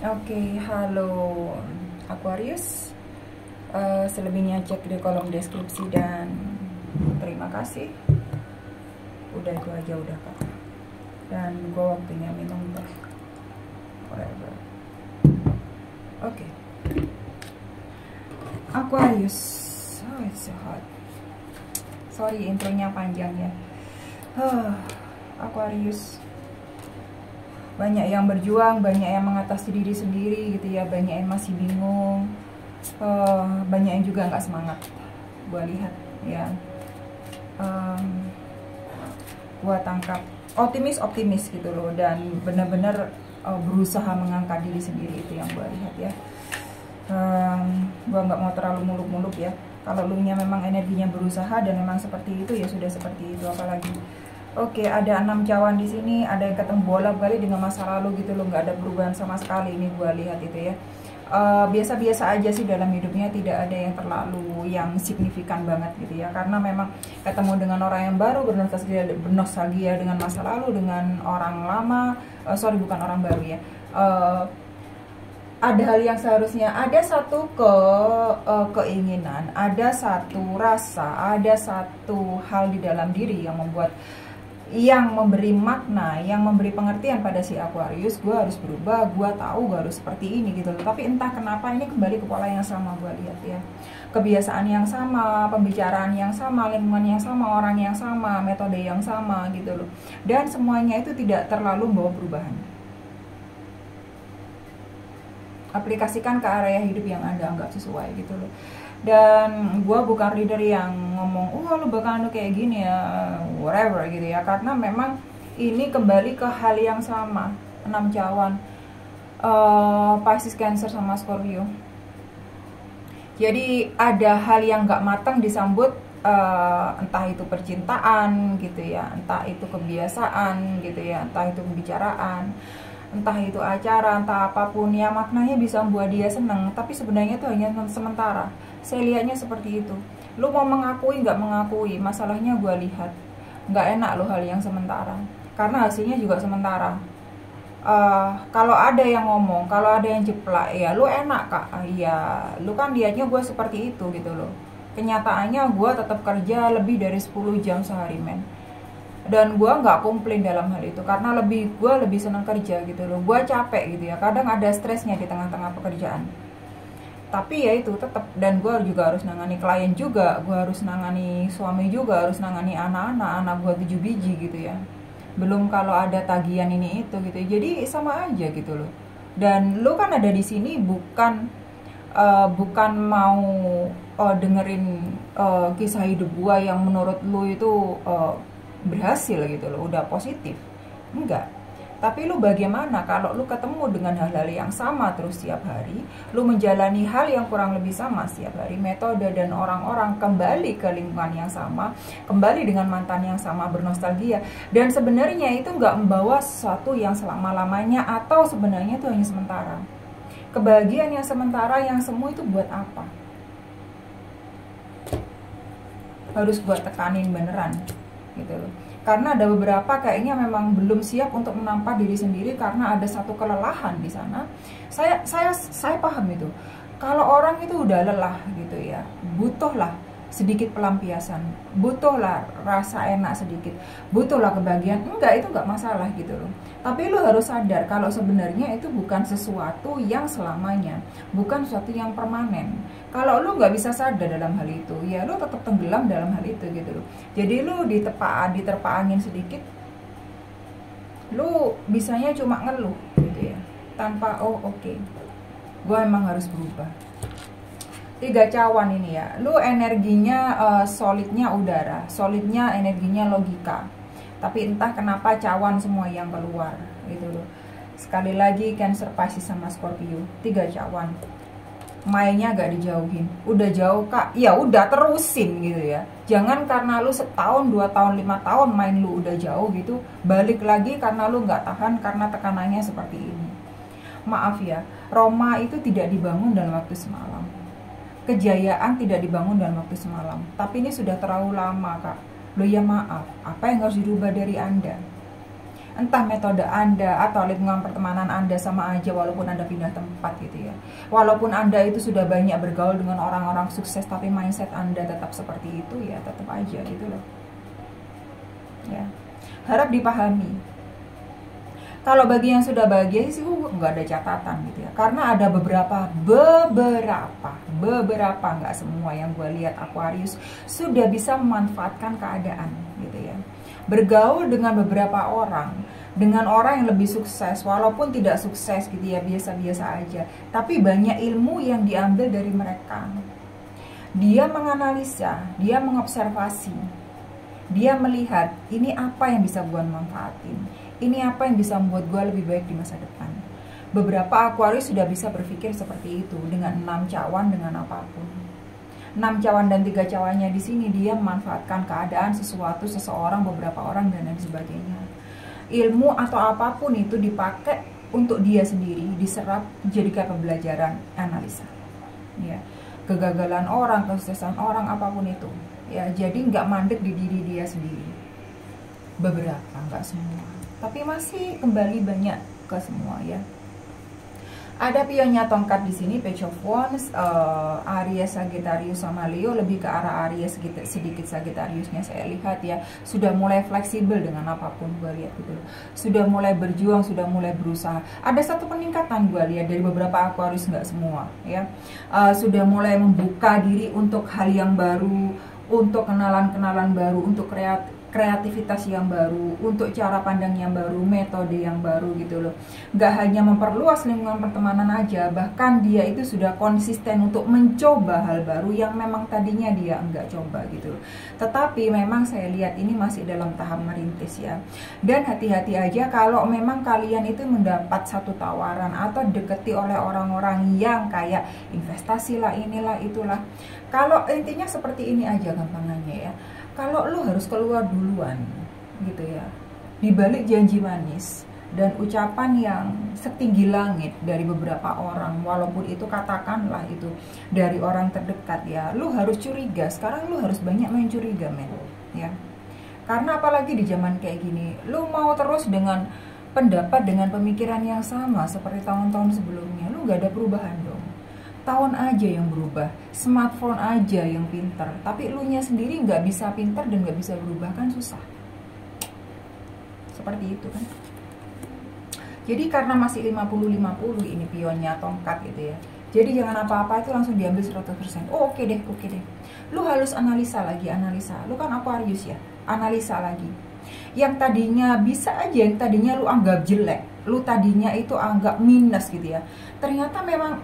Oke, halo Aquarius. Selebihnya cek di kolom deskripsi dan terima kasih. Udah itu aja udah kak. Dan gue waktunya minum teh. Whatever. Oke. Aquarius. Oh, it's so hot. Sorry intronya panjang ya. Aquarius. Banyak yang berjuang, banyak yang mengatasi diri sendiri gitu ya, banyak yang masih bingung, banyak yang juga nggak semangat. Gua lihat ya, gua tangkap optimis gitu loh, dan benar-benar berusaha mengangkat diri sendiri, itu yang gua lihat ya. Gua nggak mau terlalu muluk-muluk ya. Kalau lu nya memang energinya berusaha dan memang seperti itu ya sudah seperti itu, apalagi. Oke, ada 6 cawan di sini, ada yang ketemu bolak-balik dengan masa lalu gitu loh, nggak ada perubahan sama sekali. Ini gue lihat itu ya, biasa-biasa aja sih dalam hidupnya, tidak ada yang terlalu yang signifikan banget gitu ya, karena memang ketemu dengan orang yang baru, bernostalgia dengan masa lalu, dengan orang lama, bukan orang baru ya. Ada hal yang seharusnya, ada satu keinginan, ada satu rasa, ada satu hal di dalam diri yang membuat, yang memberi makna, yang memberi pengertian pada si Aquarius, gue harus berubah, gue tahu gue harus seperti ini gitu loh. Tapi entah kenapa ini kembali ke pola yang sama, gue lihat ya, kebiasaan yang sama, pembicaraan yang sama, lingkungan yang sama, orang yang sama, metode yang sama gitu loh. Dan semuanya itu tidak terlalu membawa perubahan. Aplikasikan ke area hidup yang Anda anggap sesuai gitu loh. Dan gue bukan reader yang ngomong, lu bakalan kayak gini ya, whatever gitu ya, karena memang ini kembali ke hal yang sama. 6 cawan, Pisces, Cancer sama Scorpio. Jadi ada hal yang gak matang disambut, entah itu percintaan gitu ya, entah itu kebiasaan gitu ya, entah itu pembicaraan, entah itu acara, entah apapun ya, maknanya bisa membuat dia seneng, tapi sebenarnya itu hanya sementara. Saya lihatnya seperti itu. Lu mau mengakui nggak mengakui, masalahnya gue lihat nggak enak lo hal yang sementara, karena hasilnya juga sementara. Kalau ada yang ngomong, kalau ada yang jeplak, ya lu enak kak, ya lu kan lihatnya gue seperti itu gitu loh. Kenyataannya gue tetap kerja lebih dari 10 jam sehari men, dan gue nggak komplain dalam hal itu, karena gue lebih senang kerja gitu loh. Gue capek gitu ya, kadang ada stresnya di tengah-tengah pekerjaan, tapi ya itu tetap. Dan gue juga harus nangani klien juga, gue harus nangani suami juga, harus nangani anak gue 7 biji gitu ya, belum kalau ada tagihan ini itu gitu. Jadi sama aja gitu loh. Dan lo kan ada di sini bukan mau dengerin kisah hidup gue yang menurut lo itu berhasil gitu loh, udah positif, enggak. Tapi lu bagaimana kalau lu ketemu dengan hal-hal yang sama terus setiap hari, lu menjalani hal yang kurang lebih sama setiap hari, metode dan orang-orang kembali ke lingkungan yang sama, kembali dengan mantan yang sama, bernostalgia, dan sebenarnya itu nggak membawa sesuatu yang selama-lamanya, atau sebenarnya itu hanya sementara. Kebahagiaan yang sementara, yang semua itu buat apa? Harus buat tekanin beneran gitu loh. Karena ada beberapa kayaknya memang belum siap untuk menampa diri sendiri, karena ada satu kelelahan di sana. Saya paham itu. Kalau orang itu udah lelah gitu ya, butuhlah sedikit pelampiasan, butuhlah rasa enak sedikit, butuhlah kebahagiaan. Enggak, itu enggak masalah gitu loh. Tapi lu harus sadar kalau sebenarnya itu bukan sesuatu yang selamanya, bukan sesuatu yang permanen. Kalau lu nggak bisa sadar dalam hal itu, ya lu tetap tenggelam dalam hal itu gitu loh. Jadi lu diterpa angin sedikit, lu bisanya cuma ngeluh gitu ya, tanpa oke, gue emang harus berubah. 3 cawan ini ya, lu energinya solidnya udara, solidnya energinya logika. Tapi entah kenapa cawan semua yang keluar gitu loh. Sekali lagi Cancer, Pisces sama Scorpio, 3 cawan. Mainnya gak dijauhin, udah jauh kak, ya udah terusin gitu ya. Jangan karena lu setahun, 2 tahun, 5 tahun main lu udah jauh gitu, balik lagi karena lu gak tahan, karena tekanannya seperti ini. Maaf ya, Roma itu tidak dibangun dalam waktu semalam, kejayaan tidak dibangun dalam waktu semalam. Tapi ini sudah terlalu lama kak. Loh ya maaf, apa yang harus dirubah dari Anda? entah metode Anda atau lingkungan pertemanan Anda sama aja walaupun Anda pindah tempat gitu ya. Walaupun Anda itu sudah banyak bergaul dengan orang-orang sukses tapi mindset Anda tetap seperti itu ya, tetap aja gitu loh. Ya. Harap dipahami. Kalau bagi yang sudah bahagia sih nggak ada catatan gitu ya, karena ada beberapa nggak semua yang gue lihat Aquarius sudah bisa memanfaatkan keadaan gitu ya, bergaul dengan beberapa orang, dengan orang yang lebih sukses walaupun tidak sukses gitu ya, biasa-biasa aja, tapi banyak ilmu yang diambil dari mereka. Dia menganalisa, dia mengobservasi, dia melihat ini apa yang bisa gue manfaatin, ini apa yang bisa membuat gue lebih baik di masa depan. Beberapa Aquarius sudah bisa berpikir seperti itu dengan 6 cawan, dengan apapun. 6 cawan dan 3 cawannya di sini dia memanfaatkan keadaan, sesuatu, seseorang, beberapa orang dan lain sebagainya. Ilmu atau apapun itu dipakai untuk dia sendiri, diserap jadikan pembelajaran, analisa. Ya, kegagalan orang, kesuksesan orang, apapun itu. Ya, jadi nggak mandek di diri dia sendiri. Beberapa, nggak semua. Tapi masih kembali banyak ke semua ya. Ada pionnya tongkat di sini, Page of Wands, Aries, Sagittarius sama Leo, lebih ke arah Aries sedikit Sagittariusnya saya lihat ya, sudah mulai fleksibel dengan apapun gue lihat gitu loh. Sudah mulai berjuang, sudah mulai berusaha. Ada satu peningkatan gue lihat dari beberapa Aquarius, nggak semua ya. Sudah mulai membuka diri untuk hal yang baru, untuk kenalan-kenalan baru, untuk kreativitas yang baru, untuk cara pandang yang baru, metode yang baru gitu loh. Gak hanya memperluas lingkungan pertemanan aja, bahkan dia itu sudah konsisten untuk mencoba hal baru yang memang tadinya dia enggak coba gitu loh. Tetapi memang saya lihat ini masih dalam tahap merintis ya. Dan hati-hati aja kalau memang kalian itu mendapat satu tawaran atau deketi oleh orang-orang yang kayak investasi lah, inilah, itulah. Kalau intinya seperti ini aja gampangannya ya. Kalau lu harus keluar duluan gitu ya, dibalik janji manis dan ucapan yang setinggi langit dari beberapa orang, walaupun itu katakanlah itu dari orang terdekat ya, lu harus curiga. Sekarang lu harus banyak main curiga men ya, karena apalagi di zaman kayak gini, lu mau terus dengan pendapat, dengan pemikiran yang sama seperti tahun-tahun sebelumnya, lu gak ada perubahan dong. Tahun aja yang berubah, smartphone aja yang pinter, tapi elunya sendiri nggak bisa pinter dan nggak bisa berubah kan susah. Seperti itu kan. Jadi karena masih 50-50 ini pionnya tongkat gitu ya. Jadi jangan apa-apa itu langsung diambil 100%. Oh oke deh. Lu harus analisa lagi, analisa. Lu kan Aquarius ya, analisa lagi. Yang tadinya bisa aja, yang tadinya lu anggap jelek, lu tadinya itu anggap minus gitu ya. Ternyata memang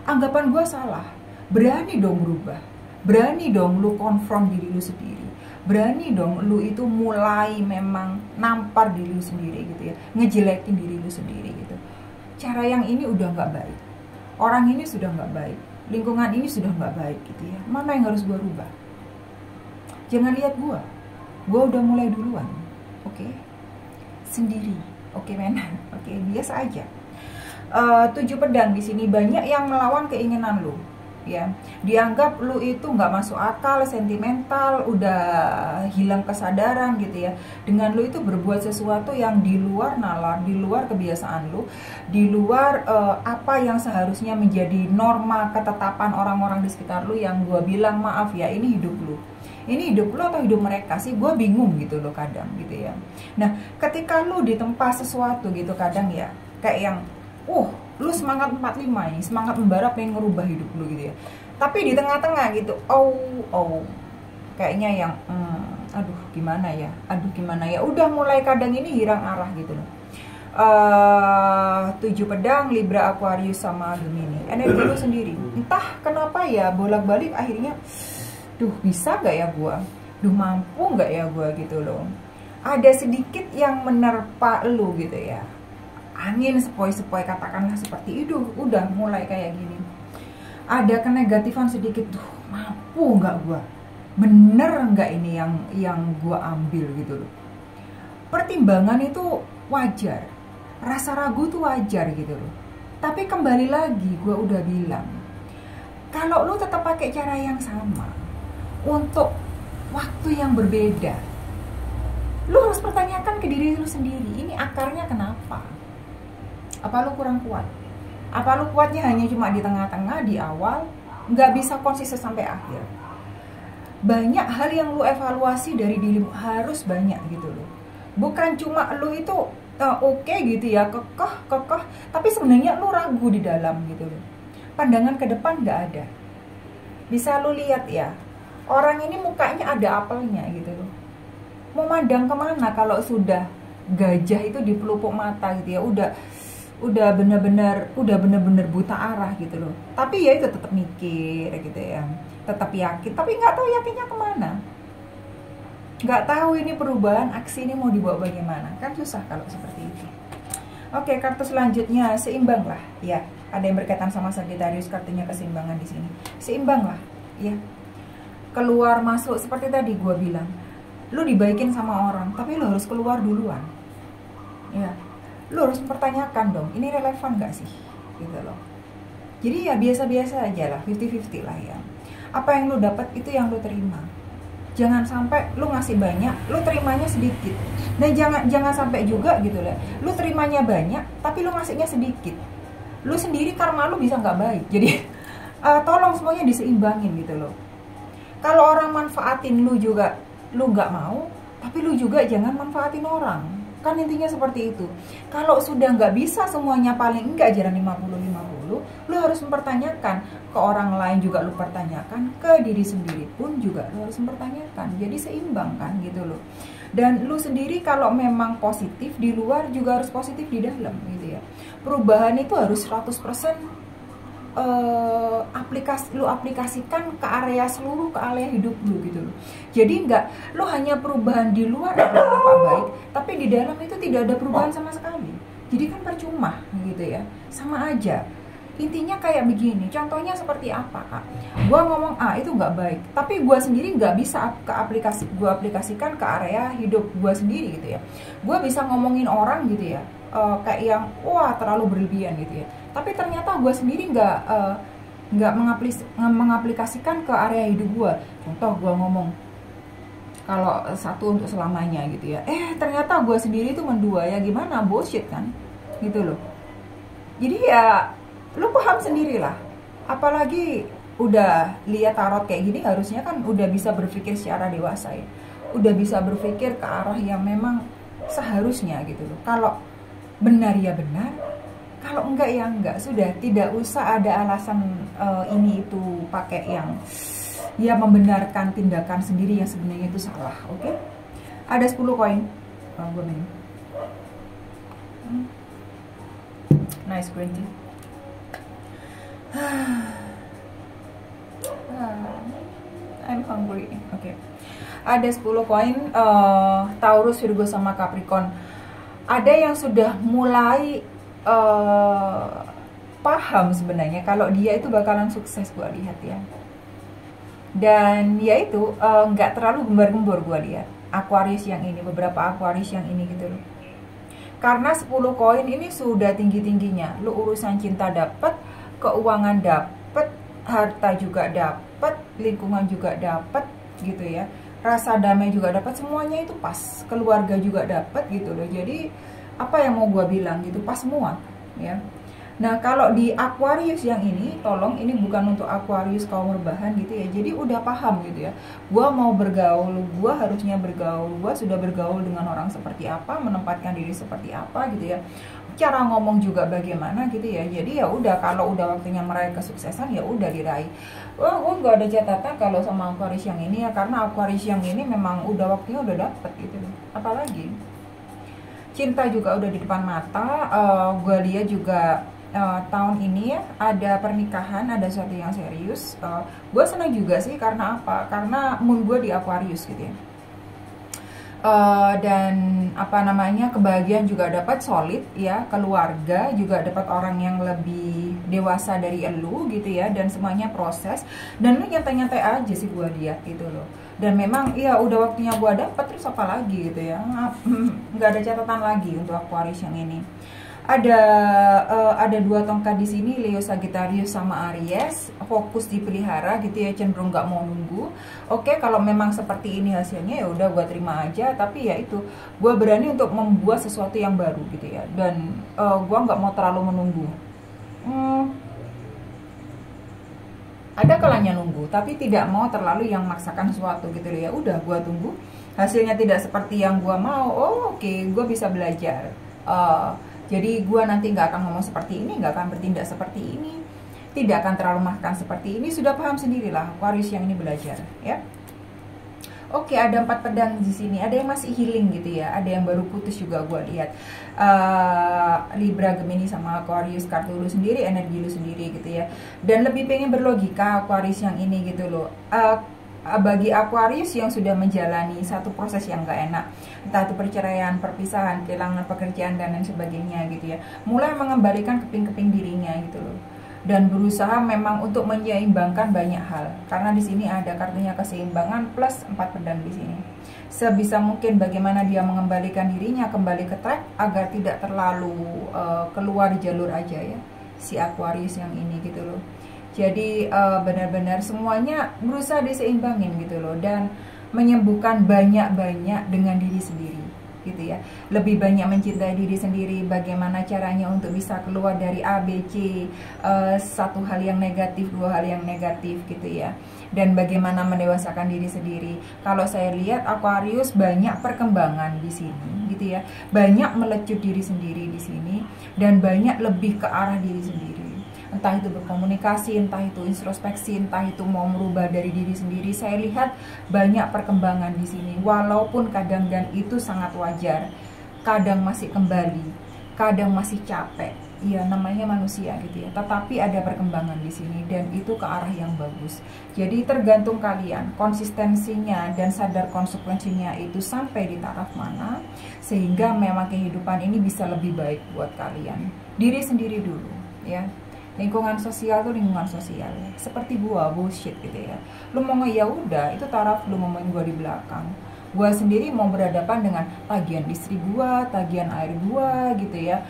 anggapan gue salah. Berani dong berubah, berani dong lu konfront diri lu sendiri, berani dong lu itu mulai memang nampar diri lu sendiri gitu ya, ngejelekin diri lu sendiri gitu. Cara yang ini udah nggak baik, orang ini sudah nggak baik, lingkungan ini sudah nggak baik gitu ya. Mana yang harus gue rubah? Jangan lihat gue udah mulai duluan, oke? Sendiri, oke men, oke, biasa aja. 7 pedang di sini, banyak yang melawan keinginan lu ya, dianggap lu itu nggak masuk akal, sentimental, udah hilang kesadaran gitu ya, dengan lu itu berbuat sesuatu yang di luar nalar, di luar kebiasaan lu, di luar apa yang seharusnya menjadi norma ketetapan orang-orang di sekitar lu, yang gua bilang maaf ya, ini hidup lu. Ini hidup lu atau hidup mereka sih? Gue bingung gitu loh kadang gitu ya. Nah ketika lu ditempa sesuatu gitu kadang ya, kayak yang lu semangat 45 ini, semangat membara pengen ngerubah hidup lu gitu ya, tapi di tengah-tengah gitu, kayaknya yang aduh gimana ya, udah mulai kadang ini hirang arah gitu loh. 7 pedang, Libra, Aquarius sama Gemini, energi lu sendiri entah kenapa ya bolak-balik akhirnya, bisa gak ya gua, mampu gak ya gua gitu loh. Ada sedikit yang menerpa lu gitu ya, angin sepoi-sepoi katakanlah seperti itu, udah mulai kayak gini. Ada kenegatifan sedikit, mampu nggak gua, bener nggak ini yang gua ambil gitu loh. Pertimbangan itu wajar, rasa ragu tuh wajar gitu loh. Tapi kembali lagi, gua udah bilang, kalau lu tetap pakai cara yang sama untuk waktu yang berbeda, Lu harus pertanyakan ke diri lu sendiri, ini akarnya kenapa? Apa lu kurang kuat? Apa lu kuatnya hanya cuma di tengah-tengah, di awal, nggak bisa konsisten sampai akhir? Banyak hal yang lu evaluasi dari dirimu, harus banyak gitu loh. Bukan cuma lu itu oke gitu ya, kekeh, tapi sebenarnya lu ragu di dalam gitu loh. Pandangan ke depan nggak ada. Bisa lu lihat ya, orang ini mukanya ada apelnya gitu loh. Mau mandang kemana kalau sudah gajah itu di pelupuk mata gitu ya, udah bener-bener buta arah gitu loh. Tapi ya itu tetap mikir gitu ya, tetap yakin, tapi nggak tahu yakinnya kemana, nggak tahu ini perubahan aksi ini mau dibawa bagaimana, kan susah kalau seperti itu. Oke, kartu selanjutnya seimbang lah ya, ada yang berkaitan sama Sagittarius, kartunya keseimbangan di sini. Seimbang lah ya, keluar masuk seperti tadi gue bilang, lu dibaikin sama orang tapi lu harus keluar duluan ya. Lu harus mempertanyakan dong, ini relevan gak sih gitu loh. Jadi ya biasa-biasa aja lah, 50-50 lah ya. Apa yang lu dapat itu yang lu terima. Jangan sampai lu ngasih banyak, lu terimanya sedikit. Dan jangan sampai juga gitu lah, lu terimanya banyak tapi lu ngasihnya sedikit. Lu sendiri karma lu bisa nggak baik. Jadi tolong semuanya diseimbangin gitu loh. Kalau orang manfaatin lu juga lu nggak mau, tapi lu juga jangan manfaatin orang. Kan intinya seperti itu. Kalau sudah nggak bisa semuanya, paling enggak jalan 50-50, lu harus mempertanyakan ke orang lain, juga lu pertanyakan ke diri sendiri pun juga lu harus mempertanyakan. Jadi seimbang kan gitu loh. Dan lu sendiri kalau memang positif di luar juga harus positif di dalam gitu ya. Perubahan itu harus 100% lu aplikasikan ke area seluruh, ke area hidup lu gitu loh. Jadi nggak lu hanya perubahan di luar apa baik, tapi di dalam itu tidak ada perubahan sama sekali. Jadi kan percuma gitu ya, sama aja. Intinya kayak begini, contohnya seperti apa kak? Gua ngomong A itu nggak baik, tapi gua sendiri nggak bisa gua aplikasikan ke area hidup gua sendiri gitu ya. Gua bisa ngomongin orang gitu ya, kayak yang wah terlalu berlebihan gitu ya. Tapi ternyata gue sendiri nggak mengaplikasikan ke area hidup gue. Contoh gue ngomong kalau satu untuk selamanya gitu ya. Ternyata gue sendiri itu mendua ya, gimana, bullshit kan gitu loh. Jadi ya lu paham sendirilah. Apalagi udah lihat tarot kayak gini, harusnya kan udah bisa berpikir secara dewasa ya. Udah bisa berpikir ke arah yang memang seharusnya gitu loh. Kalau benar ya benar, kalau enggak ya enggak, sudah tidak usah ada alasan ini itu pakai yang ya membenarkan tindakan sendiri yang sebenarnya itu salah. Oke? Ada 10 koin. Gue minum. Nice green tea. I'm hungry. Oke. Ada 10 koin, Taurus, Virgo sama Capricorn. Ada yang sudah mulai paham sebenarnya kalau dia itu bakalan sukses, gue lihat ya. Dan ya itu nggak terlalu gembar-gembor gue lihat Aquarius yang ini, beberapa Aquarius yang ini gitu loh. Karena 10 koin ini sudah tinggi-tingginya. Lu urusan cinta dapat, keuangan dapat, harta juga dapat, lingkungan juga dapat gitu ya. Rasa damai juga dapat, semuanya itu pas. Keluarga juga dapat gitu loh. Jadi apa yang mau gue bilang gitu, pas semua ya. Nah kalau di Aquarius yang ini, tolong ini bukan untuk Aquarius kaum rebahan gitu ya. Jadi udah paham gitu ya, gue mau bergaul, gue harusnya bergaul, gue sudah bergaul dengan orang seperti apa, menempatkan diri seperti apa gitu ya, cara ngomong juga bagaimana gitu ya. Jadi ya udah, kalau udah waktunya meraih kesuksesan ya udah diraih. Gue nggak ada catatan kalau sama Aquarius yang ini ya, karena Aquarius yang ini memang udah waktunya udah dapet gitu loh. Apalagi cinta juga udah di depan mata. Gue lihat juga tahun ini ya ada pernikahan, ada sesuatu yang serius. Gue senang juga sih, karena apa? Karena moon gue di Aquarius gitu ya. Dan apa namanya, kebahagiaan juga dapat solid ya, keluarga juga dapat orang yang lebih dewasa dari elu gitu ya, dan semuanya proses, dan lu nyantai-nyantai aja sih gue lihat gitu loh. Dan memang ya udah waktunya gue dapat, terus apa lagi gitu ya, nggak ada catatan lagi untuk Aquarius yang ini. Ada dua tongkat di sini, Leo, Sagittarius sama Aries, fokus dipelihara gitu ya, cenderung nggak mau nunggu. Oke, kalau memang seperti ini hasilnya ya udah gue terima aja, tapi ya itu gue berani untuk membuat sesuatu yang baru gitu ya, dan gue nggak mau terlalu menunggu. Ada kalanya nunggu, tapi tidak mau terlalu yang maksakan sesuatu gitu ya. Udah gue tunggu, hasilnya tidak seperti yang gue mau, oke, gue bisa belajar. Jadi gue nanti nggak akan ngomong seperti ini, nggak akan bertindak seperti ini, tidak akan terlalu makan seperti ini. Sudah paham sendirilah, Aquarius yang ini belajar ya. Oke, ada 4 pedang di sini. Ada yang masih healing gitu ya, ada yang baru putus juga gue lihat. Libra, Gemini sama Aquarius, kartu lu sendiri, energi lu sendiri gitu ya. Dan lebih pengen berlogika Aquarius yang ini gitu loh. Bagi Aquarius yang sudah menjalani satu proses yang gak enak, entah itu perceraian, perpisahan, kehilangan pekerjaan dan lain sebagainya gitu ya, mulai mengembalikan keping-keping dirinya gitu loh, dan berusaha memang untuk menyeimbangkan banyak hal, karena di sini ada kartunya keseimbangan plus 4 pedang di sini. Sebisa mungkin bagaimana dia mengembalikan dirinya kembali ke track agar tidak terlalu keluar jalur aja ya, si Aquarius yang ini gitu loh. Jadi benar-benar semuanya berusaha diseimbangin gitu loh, dan menyembuhkan banyak-banyak dengan diri sendiri gitu ya. Lebih banyak mencintai diri sendiri, bagaimana caranya untuk bisa keluar dari A, B, C, satu hal yang negatif, dua hal yang negatif gitu ya. Dan bagaimana mendewasakan diri sendiri. Kalau saya lihat Aquarius banyak perkembangan di sini gitu ya. Banyak melecut diri sendiri di sini, dan banyak lebih ke arah diri sendiri. Entah itu berkomunikasi, entah itu introspeksi, entah itu mau merubah dari diri sendiri. Saya lihat banyak perkembangan di sini, walaupun kadang, dan itu sangat wajar, kadang masih kembali, kadang masih capek. Ya namanya manusia gitu ya. Tetapi ada perkembangan di sini, dan itu ke arah yang bagus. Jadi tergantung kalian konsistensinya dan sadar konsekuensinya itu sampai di taraf mana, sehingga memang kehidupan ini bisa lebih baik buat kalian. Diri sendiri dulu ya. Lingkungan sosial tuh lingkungan sosial seperti gua bullshit gitu ya. Lu mau ya udah, itu taraf lu ngomongin gua di belakang. Gua sendiri mau berhadapan dengan tagihan listrik gua, tagihan air gua gitu ya,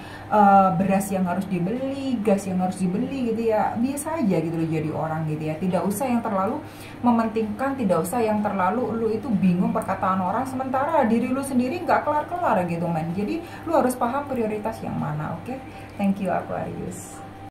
beras yang harus dibeli, gas yang harus dibeli gitu ya. Biasa aja gitu loh jadi orang gitu ya. Tidak usah yang terlalu mementingkan, tidak usah yang terlalu lu itu bingung perkataan orang, sementara diri lu sendiri nggak kelar-kelar gitu men. Jadi lu harus paham prioritas yang mana. Oke? Thank you Aquarius.